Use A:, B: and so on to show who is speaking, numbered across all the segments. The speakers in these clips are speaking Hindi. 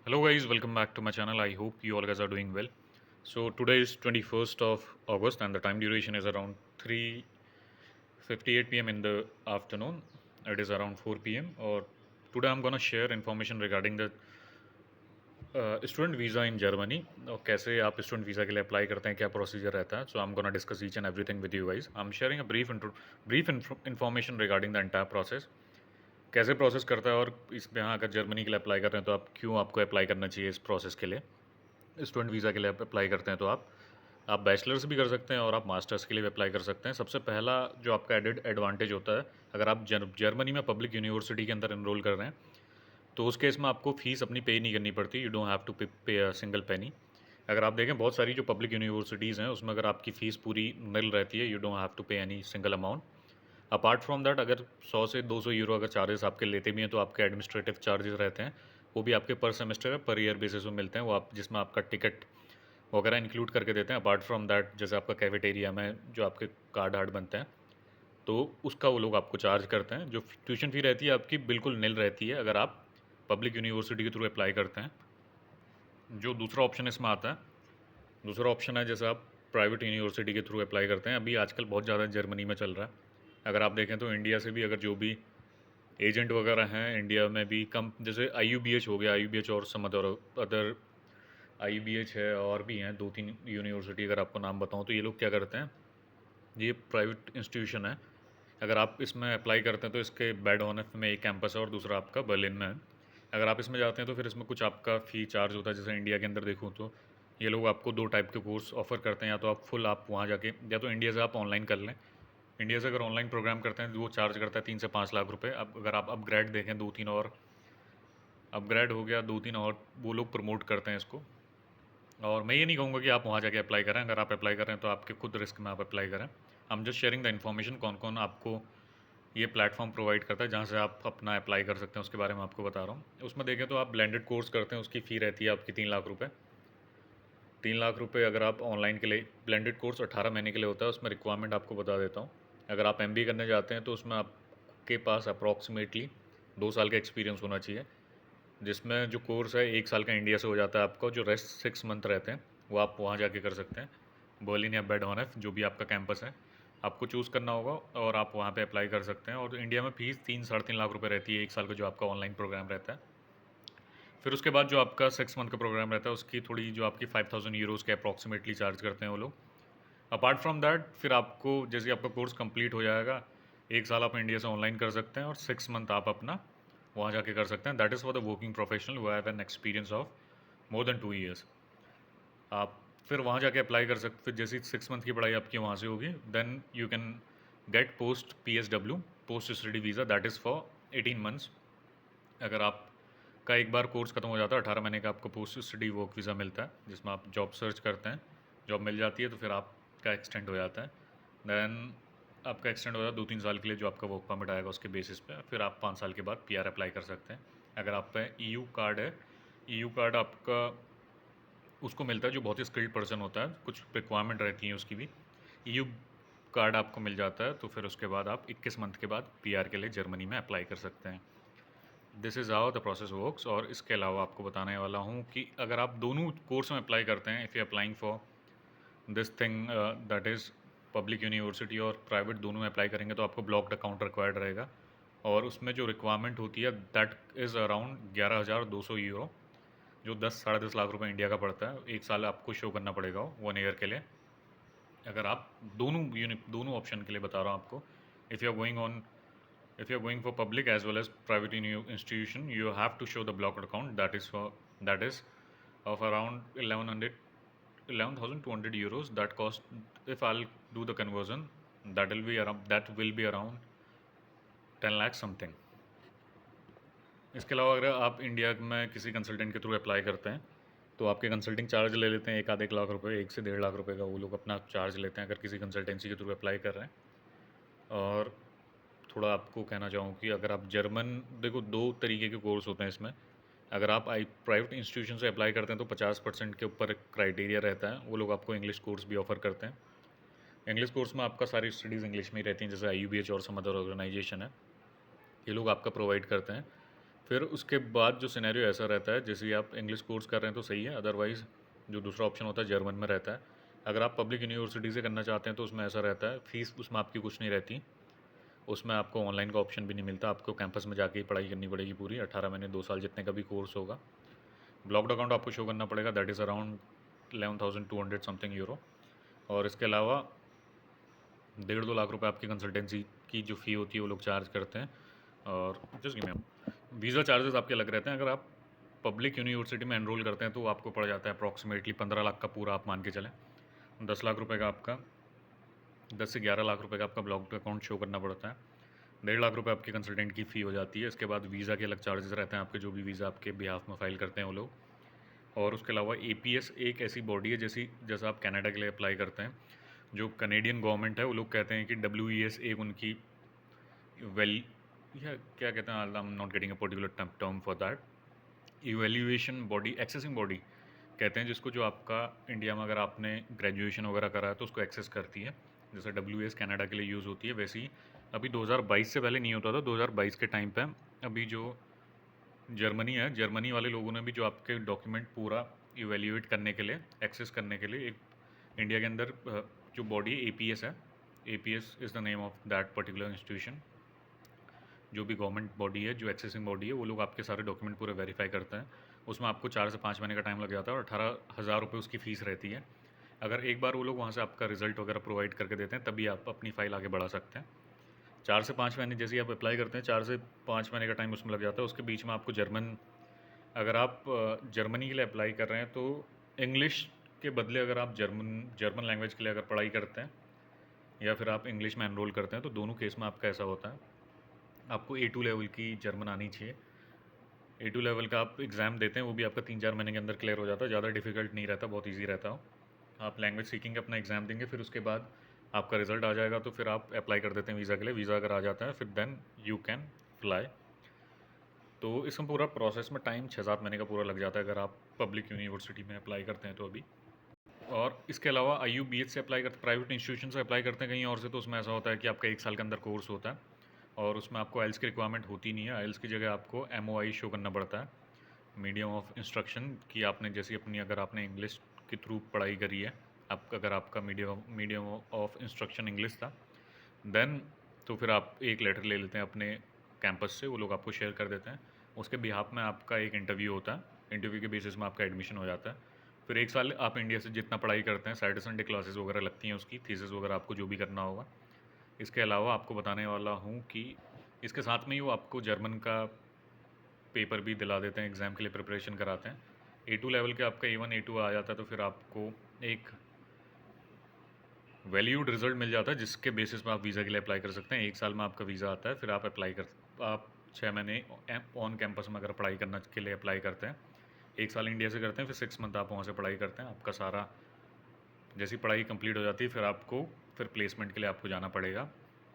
A: Hello guys, welcome back to my channel. I hope you all guys are doing well. So today is 21st of August and the time duration is around 3:58 p.m. in the afternoon. It is around 4 p.m. or today I'm gonna share information regarding the student visa in Germany और कैसे आप स्टूडेंट वीज़ा के लिए अप्लाई करते हैं, क्या प्रोसीजर रहता है. So I am gonna discuss each and everything with you guys. I am sharing a brief information regarding the entire process. कैसे प्रोसेस करता है और इस यहाँ अगर जर्मनी के लिए अप्लाई कर रहे हैं तो आप क्यों आपको अप्लाई करना चाहिए इस प्रोसेस के लिए. स्टूडेंट वीज़ा के लिए आप अप्लाई करते हैं तो आप बैचलर्स भी कर सकते हैं और आप मास्टर्स के लिए भी अप्लाई कर सकते हैं. सबसे पहला जो आपका एडेड एडवांटेज होता है, अगर आप जर्मनी में पब्लिक यूनिवर्सिटी के अंदर इनरोल कर रहे हैं तो उस केस में आपको फ़ीस अपनी पे नहीं करनी पड़ती. यू डोंट हैव टू पे अ सिंगल पेनी. अगर आप देखें बहुत सारी जो पब्लिक यूनिवर्सिटीज़ हैं उसमें अगर आपकी फ़ीस पूरी निल रहती है, यू डोंट हैव टू पे any single amount. Apart from that अगर 100 से 200 यूरो अगर चार्जेस आपके लेते भी हैं तो आपके एडमिनिस्ट्रेटिव चार्जेस रहते हैं, वो भी आपके पर सेमेस्टर या पर ईयर बेसिस में मिलते हैं. वो आप जिसमें आपका टिकट वगैरह इंक्लूड करके देते हैं. अपार्ट फ्रॉम दैट जैसे आपका कैफेटेरिया में जो आपके कार्ड हार्ड बनते हैं तो उसका वो लोग आपको चार्ज करते हैं. जो ट्यूशन फ़ी रहती है आपकी बिल्कुल निल रहती है अगर आप पब्लिक यूनिवर्सिटी के थ्रू अप्लाई करते हैं. जो दूसरा ऑप्शन इसमें आता है, दूसरा ऑप्शन है जैसे आप प्राइवेट यूनिवर्सिटी के थ्रू अप्लाई करते हैं. अभी आजकल बहुत ज़्यादा जर्मनी में चल रहा है. अगर आप देखें तो इंडिया से भी अगर जो भी एजेंट वगैरह हैं इंडिया में भी कम, जैसे IUBH हो गया, IUBH और सम अदर IUBH है और भी हैं 2-3 यूनिवर्सिटी. अगर आपको नाम बताऊं तो ये लोग क्या करते हैं, ये प्राइवेट इंस्टीट्यूशन है. अगर आप इसमें अप्लाई करते हैं तो इसके बैडहॉनेफ में एक कैंपस है और दूसरा आपका बर्लिन में है. अगर आप इसमें जाते हैं तो फिर इसमें कुछ आपका फ़ी चार्ज होता है. जैसे इंडिया के अंदर देखूँ तो ये लोग आपको 2 टाइप के कोर्स ऑफ़र करते हैं. या तो आप फुल आप वहाँ जाके, या तो इंडिया से आप ऑनलाइन कर लें. इंडिया से अगर ऑनलाइन प्रोग्राम करते हैं तो वो चार्ज करता है 3 से 5 लाख रुपए. अब अगर आप अपग्रेड देखें 2-3 और अपग्रेड हो गया, 2-3 और वो लोग प्रमोट करते हैं इसको. और मैं ये नहीं कहूँगा कि आप वहाँ जाके अप्लाई करें. अगर आप अप्लाई करें तो आपके खुद रिस्क में आप अप्लाई करें. हम जस्ट शेयरिंग द इन्फॉर्मेशन कौन कौन आपको ये प्लेटफॉर्म प्रोवाइड करता है जहाँ से आप अपना अप्लाई कर सकते हैं, उसके बारे में आपको बता रहा हूँ. उसमें देखें तो आप ब्लेंडेड कोर्स करते हैं, उसकी फ़ी रहती है आपकी 3 लाख रुपये. 3 लाख रुपये अगर आप ऑनलाइन के लिए, ब्लेंडेड कोर्स 18 महीने के लिए होता है. उसमें रिक्वायरमेंट आपको बता देता हूँ. अगर आप MBA करने जाते हैं तो उसमें आपके पास अप्रॉक्सीमेटली 2 साल का एक्सपीरियंस होना चाहिए. जिसमें जो कोर्स है 1 साल का इंडिया से हो जाता है आपका. जो रेस्ट 6 मंथ रहते हैं वो आप वहाँ जाके कर सकते हैं. बर्लिन या बेडहॉनेफ जो भी आपका कैंपस है आपको चूज़ करना होगा और आप वहाँ पे अप्लाई कर सकते हैं. और इंडिया में फ़ीस 3-3.5 लाख रुपए रहती है 1 साल का जो आपका ऑनलाइन प्रोग्राम रहता है. फिर उसके बाद जो आपका 6 मंथ का प्रोग्राम रहता है उसकी थोड़ी जो आपकी 5,000 यूरोज़ के अप्रॉक्सीमेटली चार्ज करते हैं वो लोग. अपार्ट फ्रॉम दैट फिर आपको जैसे आपका कोर्स कंप्लीट हो जाएगा, 1 साल आप इंडिया से ऑनलाइन कर सकते हैं और 6 मंथ आप अपना वहाँ जाके कर सकते हैं. That is for the working professional who have an experience of more than 2 years. आप फिर वहाँ जाके अप्लाई कर सकते. फिर जैसी 6 मंथ की पढ़ाई आपकी वहाँ से होगी then you can get post PSW, post study visa. That is for 18 months. अगर आप का एक बार कोर्स खत्म हो जाता है 18 महीने का, आपको पोस्ट स्टडी वर्क वीज़ा मिलता है जिसमें आप जॉब सर्च करते हैं. जॉब मिल जाती है तो फिर आपका एक्सटेंड हो जाता है. देन आपका एक्सटेंड हो जाता है 2-3 साल के लिए जो आपका वर्क परमिट आएगा उसके बेसिस पे. फिर आप 5 साल के बाद PR अप्लाई कर सकते हैं. अगर आप पे EU कार्ड है, EU कार्ड आपका उसको मिलता है जो बहुत ही स्किल्ड पर्सन होता है. कुछ रिक्वायरमेंट रहती हैं उसकी भी. EU कार्ड आपको मिल जाता है तो फिर उसके बाद आप 21 मंथ के बाद PR के लिए जर्मनी में अप्लाई कर सकते हैं. This is how the process works. और इसके अलावा आपको बताने वाला हूँ कि अगर आप दोनों कोर्स में अप्लाई करते हैं, if you applying for this thing that is public university और प्राइवेट दोनों में अप्लाई करेंगे तो आपको ब्लॉक्ड अकाउंट रिक्वायर्ड रहेगा. और उसमें जो रिक्वायरमेंट होती है दैट इज़ अराउंड 11,200 यूरो, जो 10-10.5 लाख रुपए इंडिया का पड़ता है. 1 साल आपको शो करना पड़ेगा 1 ईयर के लिए. अगर आप दोनों ऑप्शन के लिए बता रहा हूँ आपको. If you are going on, if you're going for public as well as private institution, you have to show the blocked account. That is of around 11,200 euros. That cost, if I'll do the conversion, that will be around 10 lakh something. इसके अलावा अगर आप इंडिया में किसी कंसल्टेंट के थ्रू अप्लाई करते हैं तो आपके कंसल्टिंग चार्ज ले लेते हैं 1 आध 1 लाख रुपए, 1 से 1.5 लाख रुपए का वो लोग अपना चार्ज लेते हैं अगर किसी कंसल्टेंसी के थ्रू अप्लाई कर रहे हैं. और थोड़ा आपको कहना चाहूँ कि अगर आप जर्मन, देखो 2 तरीके के कोर्स होते हैं इसमें. अगर आप प्राइवेट इंस्टीट्यूशन से अप्लाई करते हैं तो 50% के ऊपर एक क्राइटेरिया रहता है. वो लोग आपको इंग्लिश कोर्स भी ऑफ़र करते हैं. इंग्लिश कोर्स में आपका सारी स्टडीज़ इंग्लिश में ही रहती हैं. जैसे IUBH और सम अदर ऑर्गेनाइजेशन है, ये लोग आपका प्रोवाइड करते हैं. फिर उसके बाद जो सिनेरियो ऐसा रहता है, जैसे ही आप इंग्लिश कोर्स कर रहे हैं तो सही है, अदरवाइज़ जो दूसरा ऑप्शन होता है जर्मन में रहता है। अगर आप पब्लिक यूनिवर्सिटी से करना चाहते हैं तो उसमें ऐसा रहता है, फ़ीस उसमें आपकी कुछ नहीं रहती। उसमें आपको ऑनलाइन का ऑप्शन भी नहीं मिलता, आपको कैंपस में जाके ही पढ़ाई करनी पड़ेगी पूरी 18 महीने 2 साल जितने का भी कोर्स होगा। ब्लॉक्ड अकाउंट आपको शो करना पड़ेगा, that is around 11,200 something euro. और इसके अलावा 1.5-2 लाख रुपए आपकी कंसल्टेंसी की जो फ़ी होती है वो लोग चार्ज करते हैं। और just give me visa charges आपके अलग रहते हैं। अगर आप पब्लिक यूनिवर्सिटी में एनरोल करते हैं तो वो आपको पड़ जाता है अप्रॉक्सीमेटली 15 लाख का पूरा, आप मान के चलें। 10 लाख रुपए का आपका 10 से 11 लाख रुपए का आपका ब्लॉक्ड अकाउंट शो करना पड़ता है। 1.5 लाख रुपए आपकी कंसल्टेंट की फ़ी हो जाती है। इसके बाद वीज़ा के अलग चार्जेस रहते हैं आपके, जो भी वीज़ा आपके बिहाफ में फ़ाइल करते हैं वो लोग। और उसके अलावा एपीएस एक ऐसी बॉडी है जैसा आप कनाडा के लिए अप्लाई करते हैं, जो कनेडियन गवर्नमेंट है, वो लोग कहते हैं कि डब्ल्यूईएस एक उनकी वेल या क्या कहते हैं, I am not getting a particular term for that, evaluation body, accessing body कहते हैं जिसको, जो आपका इंडिया में अगर आपने ग्रेजुएशन वगैरह करा है तो उसको एक्सेस करती है। जैसे डब्ल्यूएस कनाडा के लिए यूज़ होती है, वैसे ही अभी 2022 से पहले नहीं होता था, 2022 के टाइम पे अभी जो जर्मनी है, जर्मनी वाले लोगों ने भी जो आपके डॉक्यूमेंट पूरा इवेल्यूएट करने के लिए, एक्सेस करने के लिए, एक इंडिया के अंदर जो बॉडी एपीएस है, APS is the name of that particular institution, जो भी गवर्नमेंट बॉडी है, जो एक्सेसिंग बॉडी है, वो लोग आपके सारे डॉक्यूमेंट पूरे वेरीफाई करते हैं। उसमें आपको 4 से 5 महीने का टाइम लग जाता है और 18,000 रुपये उसकी फ़ीस रहती है। अगर एक बार वो लोग वहाँ से आपका रिजल्ट वगैरह प्रोवाइड करके देते हैं तभी आप अपनी फ़ाइल आगे बढ़ा सकते हैं। 4 से 5 महीने जैसे ही आप अप्लाई करते हैं, 4 से 5 महीने का टाइम उसमें लग जाता है। उसके बीच में आपको अगर आप जर्मनी के लिए अप्लाई कर रहे हैं तो इंग्लिश के बदले अगर आप जर्मन लैंग्वेज के लिए अगर पढ़ाई करते हैं या फिर आप इंग्लिश में एनरोल करते हैं, तो दोनों केस में आपका ऐसा होता है, आपको A2 लेवल की जर्मन आनी चाहिए। A2 लेवल का आप एग्ज़ाम देते हैं, वो भी आपका 3-4 महीने के अंदर क्लियर हो जाता है, ज़्यादा डिफिकल्ट नहीं रहता, बहुत ईजी रहता हो। आप लैंग्वेज सीखेंगे, अपना एग्ज़ाम देंगे, फिर उसके बाद आपका रिजल्ट आ जाएगा तो फिर आप अप्लाई कर देते हैं वीज़ा के लिए। वीज़ा अगर आ जाता है फिर देन यू कैन फ्लाई। तो इसमें पूरा प्रोसेस में टाइम 6-7 महीने का पूरा लग जाता है अगर आप पब्लिक यूनिवर्सिटी में अप्लाई करते हैं तो अभी। और इसके अलावा IUBH से अप्लाई करते, प्राइवेट इंस्टीट्यूशन से अप्लाई करते हैं कहीं और से, तो उसमें ऐसा होता है कि आपका 1 साल के अंदर कोर्स होता है और उसमें आपको आइल्स की रिक्वायरमेंट होती नहीं है। आइल्स की जगह आपको MOI शो करना पड़ता है, मीडियम ऑफ इंस्ट्रक्शन, कि आपने जैसी अपनी, अगर आपने इंग्लिश के थ्रू पढ़ाई करी है, आप अगर आपका मीडियम ऑफ इंस्ट्रक्शन इंग्लिश था, देन तो फिर आप एक लेटर ले लेते हैं अपने कैंपस से, वो लोग आपको शेयर कर देते हैं। उसके बिहाफ में आपका एक इंटरव्यू होता है, इंटरव्यू के बेसिस में आपका एडमिशन हो जाता है। फिर 1 साल आप इंडिया से जितना पढ़ाई करते हैं, सैटरडे संडे क्लासेस वगैरह लगती हैं उसकी, थीसिस वगैरह आपको जो भी करना होगा। इसके अलावा आपको बताने वाला हूँ कि इसके साथ में ही वो आपको जर्मन का पेपर भी दिला देते हैं, एग्ज़ाम के लिए प्रिपरेशन कराते हैं। A2 लेवल के आपका A1 A2 आ जाता है तो फिर आपको एक वैल्यूड रिजल्ट मिल जाता है, जिसके बेसिस पे आप वीज़ा के लिए अप्लाई कर सकते हैं। 1 साल में आपका वीज़ा आता है, फिर आप आप 6 महीने ऑन कैंपस में अगर पढ़ाई करना के लिए अप्लाई करते हैं। 1 साल इंडिया से करते हैं, फिर 6 मंथ आप वहाँ से पढ़ाई करते हैं। आपका सारा जैसी पढ़ाई कंप्लीट हो जाती है फिर प्लेसमेंट के लिए आपको जाना पड़ेगा।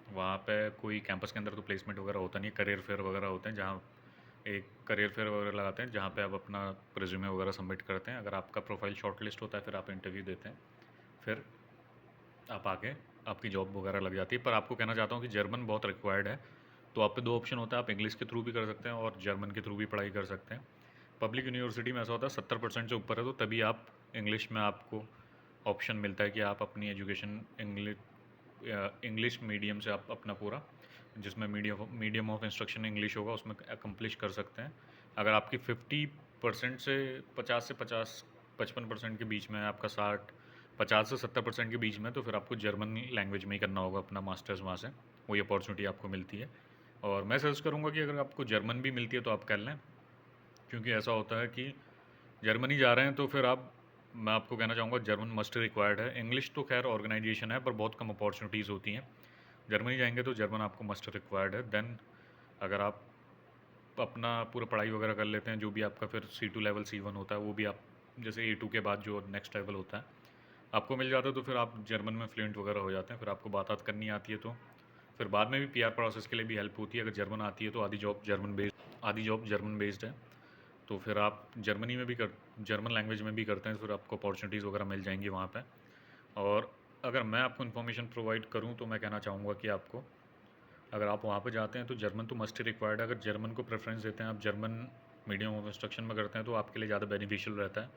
A: वहाँ पे कोई कैंपस के अंदर तो प्लेसमेंट वगैरह होता नहीं है, करियर फेयर वगैरह होते हैं, जहाँ एक करियर फेयर वगैरह लगाते हैं, जहाँ पे आप अपना रिज्यूमे वगैरह सबमिट करते हैं। अगर आपका प्रोफाइल शॉर्टलिस्ट होता है फिर आप इंटरव्यू देते हैं, फिर आप आगे आपकी जॉब वगैरह लग जाती है। पर आपको कहना चाहता हूँ कि जर्मन बहुत रिक्वायर्ड है, तो आप पे 2 ऑप्शन होता है, आप इंग्लिश के थ्रू भी कर सकते हैं और जर्मन के थ्रू भी पढ़ाई कर सकते हैं। पब्लिक यूनिवर्सिटी में ऐसा होता है 70% से ऊपर है तो तभी आप इंग्लिश में, आपको ऑप्शन मिलता है कि आप अपनी एजुकेशन इंग्लिश मीडियम से आप अपना पूरा, जिसमें मीडियम ऑफ इंस्ट्रक्शन इंग्लिश होगा, उसमें अकम्प्लिश कर सकते हैं। अगर आपकी 50% से 55% के बीच में है, आपका 50 से 70% के बीच में, तो फिर आपको जर्मन लैंग्वेज में ही करना होगा अपना मास्टर्स वहाँ से, वही अपॉर्चुनिटी आपको मिलती है। और मैं सजेस्ट करूँगा कि अगर आपको जर्मन भी मिलती है तो आप कर लें, क्योंकि ऐसा होता है कि जर्मनी जा रहे हैं तो फिर मैं आपको कहना चाहूँगा जर्मन मस्ट रिक्वायर्ड है। इंग्लिश तो खैर ऑर्गेनाइजेशन है, पर बहुत कम अपॉर्चुनिटीज़ होती हैं। जर्मनी जाएंगे तो जर्मन आपको मस्ट रिक्वायर्ड है। देन अगर आप अपना पूरा पढ़ाई वगैरह कर लेते हैं, जो भी आपका फिर C2 लेवल C1 होता है, वो भी आप जैसे A2 के बाद जो नेक्स्ट लेवल होता है आपको मिल जाता है, तो फिर आप जर्मन में फ्लुएंट वगैरह हो जाते हैं। फिर आपको बात करनी आती है तो फिर बाद में भी PR प्रोसेस के लिए भी हेल्प होती है। अगर जर्मन आती है तो आधी जॉब जर्मन बेस्ड है, तो फिर आप जर्मनी में भी जर्मन लैंग्वेज में भी करते हैं, फिर आपको अपॉर्चुनिटीज़ वगैरह मिल जाएंगी वहाँ पे। और अगर मैं आपको इन्फॉर्मेशन प्रोवाइड करूँ तो मैं कहना चाहूँगा कि आपको अगर आप वहाँ पे जाते हैं तो जर्मन तो मस्ट ही रिक्वायर्ड है। अगर जर्मन को प्रेफरेंस देते हैं, आप जर्मन मीडियम ऑफ इंस्ट्रक्शन में करते हैं तो आपके लिए ज़्यादा बेनिफिशियल रहता है।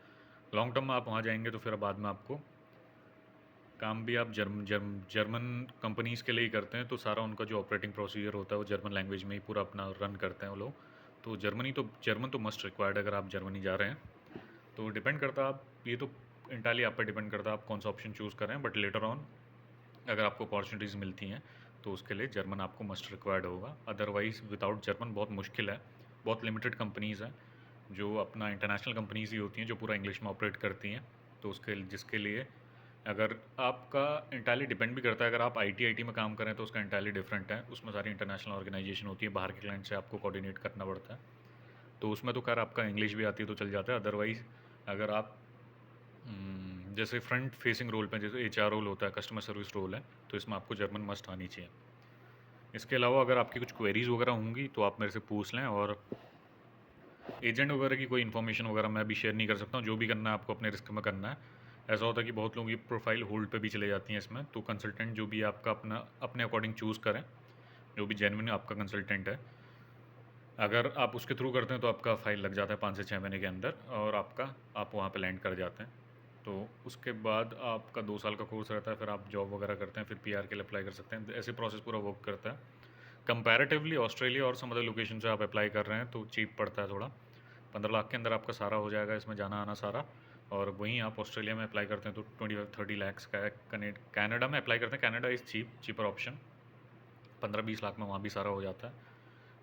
A: लॉन्ग टर्म में आप वहाँ जाएंगे तो फिर बाद में आपको काम भी आप जर्मन कंपनीज़ के लिए ही करते हैं, तो सारा उनका जो ऑपरेटिंग प्रोसीजर होता है वो जर्मन लैंग्वेज में ही पूरा अपना रन करते हैं वो लोग। तो जर्मन तो मस्ट रिक्वायर्ड अगर आप जर्मनी जा रहे हैं। तो डिपेंड करता है, आप ये तो इंटायरली आप पर डिपेंड करता है आप कौन सा ऑप्शन चूज़ करें, बट लेटर ऑन अगर आपको अपॉर्चुनिटीज़ मिलती हैं तो उसके लिए जर्मन आपको मस्ट रिक्वायर्ड होगा। अदरवाइज़ विदाउट जर्मन बहुत मुश्किल है। बहुत लिमिटेड कंपनीज़ हैं जो अपना इंटरनेशनल कंपनीज़ ही होती हैं जो पूरा इंग्लिश में ऑपरेट करती हैं। तो उसके जिसके लिए अगर आपका इंटायरली डिपेंड भी करता है, अगर आप आईटी में काम करें तो उसका इंटायरली डिफरेंट है। उसमें सारी इंटरनेशनल ऑर्गेनाइजेशन होती है, बाहर के क्लाइंट से आपको कोऑर्डिनेट करना पड़ता है। तो उसमें तो खैर आपका इंग्लिश भी आती है तो चल जाता है। अदरवाइज़ अगर आप जैसे फ्रंट फेसिंग रोल पे, जैसे एचआर रोल होता है, कस्टमर सर्विस रोल है, तो इसमें आपको जर्मन मस्ट आनी चाहिए। इसके अलावा अगर आपकी कुछ क्वेरीज़ वगैरह होंगी तो आप मेरे से पूछ लें। और एजेंट वगैरह की कोई इन्फॉर्मेशन वगैरह मैं अभी शेयर नहीं कर सकता हूँ। जो भी करना है आपको अपने रिस्क में करना है। ऐसा होता है कि बहुत लोगों की प्रोफाइल होल्ड पे भी चले जाती हैं इसमें, तो कंसल्टेंट जो भी आपका अपने अकॉर्डिंग चूज़ करें, जो भी जेन्युइन आपका कंसल्टेंट है। अगर आप उसके थ्रू करते हैं तो आपका फ़ाइल लग जाता है 5 से 6 महीने के अंदर, और आप वहाँ पे लैंड कर जाते हैं। तो उसके बाद आपका 2 साल का कोर्स रहता है, फिर आप जॉब वगैरह करते हैं, फिर पीआर के लिए अप्लाई कर सकते हैं। ऐसे प्रोसेस पूरा वर्क करता है। कंपैरेटिवली ऑस्ट्रेलिया और सम अदर लोकेशन से आप अप्लाई कर रहे हैं तो चीप पड़ता है थोड़ा। 15 लाख के अंदर आपका सारा हो जाएगा इसमें जाना आना सारा। और वहीं आप ऑस्ट्रेलिया में अप्लाई करते हैं तो 25-30 लैक्स का है। कनाडा में अप्लाई करते हैं, Canada is cheaper option. 15-20 lakh में वहाँ भी सारा हो जाता है।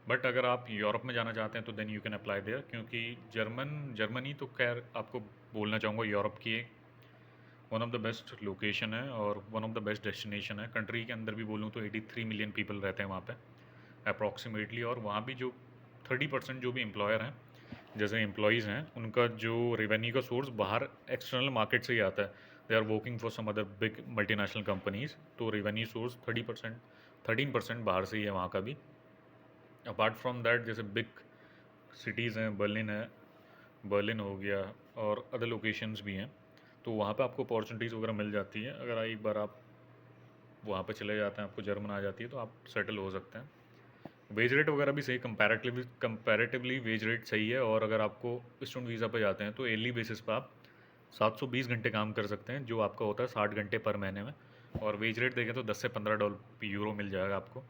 A: बट अगर आप यूरोप में जाना चाहते हैं तो then you can apply there, क्योंकि जर्मनी तो खैर आपको बोलना चाहूँगा यूरोप की एक one of the best location है और one of the best destination है। कंट्री के अंदर भी बोलूँ तो 83 मिलियन पीपल रहते हैं वहाँ पे अप्रॉक्सीमेटली। और वहाँ भी जो 30% जो भी एम्प्लॉयर हैं, जैसे एम्प्लॉयज़ हैं, उनका जो रेवेन्यू का सोर्स बाहर एक्सटर्नल मार्केट से ही आता है। They are working for some other big multinational companies, तो रेवेन्यू सोर्स 13% बाहर से ही है वहाँ का भी। अपार्ट फ्रॉम दैट जैसे बिग सिटीज़ हैं, बर्लिन हो गया और अदर लोकेशंस भी हैं, तो वहाँ पे आपको अपॉर्चुनिटीज़ वगैरह मिल जाती हैं। अगर एक बार आप वहाँ पे चले जाते हैं, आपको जर्मन आ जाती है तो आप सेटल हो सकते हैं। वेज रेट वगैरह भी सही, कंपैरेटिवली वेज रेट सही है। और अगर आपको स्टूडेंट वीज़ा पे जाते हैं तो ईयरली बेसिस पे आप 720 घंटे काम कर सकते हैं, जो आपका होता है 60 घंटे पर महीने में। और वेज रेट देखें तो 10 से $15 यूरो मिल जाएगा आपको,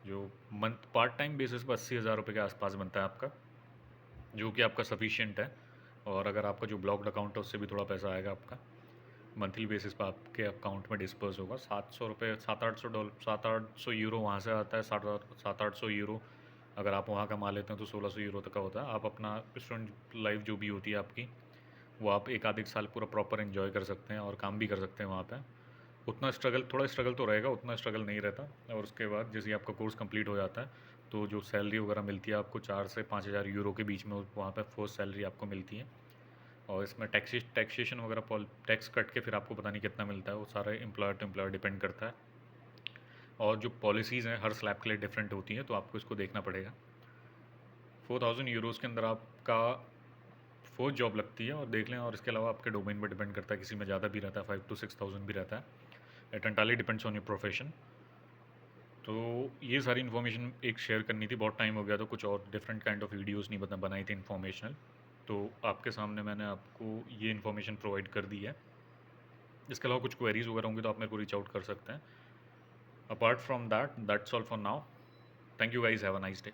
A: जो मंथ पार्ट टाइम बेसिस पर 80,000 रुपये के आसपास बनता है आपका, जो कि आपका सफिशिएंट है। और अगर आपका जो ब्लॉक्ड अकाउंट है उससे भी थोड़ा पैसा आएगा आपका, मंथली बेसिस पर आपके अकाउंट में डिस्पर्स होगा। 700 रुपये, 700-800 यूरो वहाँ से आता है। 700-800 यूरो अगर आप वहाँ कमा लेते हैं तो 1600 यूरो तक का होता है। आप अपना स्टूडेंट लाइफ जो भी होती है आपकी, वो आप एक आध एक साल पूरा प्रॉपर एंजॉय कर सकते हैं और काम भी कर सकते हैं वहाँ पे। थोड़ा स्ट्रगल तो रहेगा, उतना स्ट्रगल नहीं रहता। और उसके बाद जैसे ही आपका कोर्स कंप्लीट हो जाता है तो जो सैलरी वगैरह मिलती है आपको 4 से 5 हज़ार यूरो के बीच में, वहाँ पे फर्स्ट सैलरी आपको मिलती है। और इसमें टैक्सेशन वगैरह टैक्स कट के फिर आपको पता नहीं कितना मिलता है, वो सारा एम्प्लॉयर टू एम्प्लॉयर डिपेंड करता है। और जो पॉलिसीज़ हैं हर स्लैब के लिए डिफरेंट होती हैं, तो आपको इसको देखना पड़ेगा। 4000 यूरोज़ के अंदर आपका फर्स्ट जॉब लगती है, और देख लें। और इसके अलावा आपके डोमेन पर डिपेंड करता है, किसी में ज़्यादा भी रहता है, 5 to 6 thousand भी रहता है। It entirely depends on your profession. तो ये सारी इन्फॉर्मेशन एक शेयर करनी थी, बहुत टाइम हो गया तो कुछ और डिफरेंट काइंड ऑफ वीडियोस नहीं बनाई थी इन्फॉर्मेशनल। तो आपके सामने मैंने आपको ये इन्फॉर्मेशन प्रोवाइड कर दी है। इसके अलावा कुछ क्वेरीज वगैरह होंगी तो आप मेरे को रीच आउट कर सकते हैं। Apart from that, that's all for now. Thank you guys, have a nice day.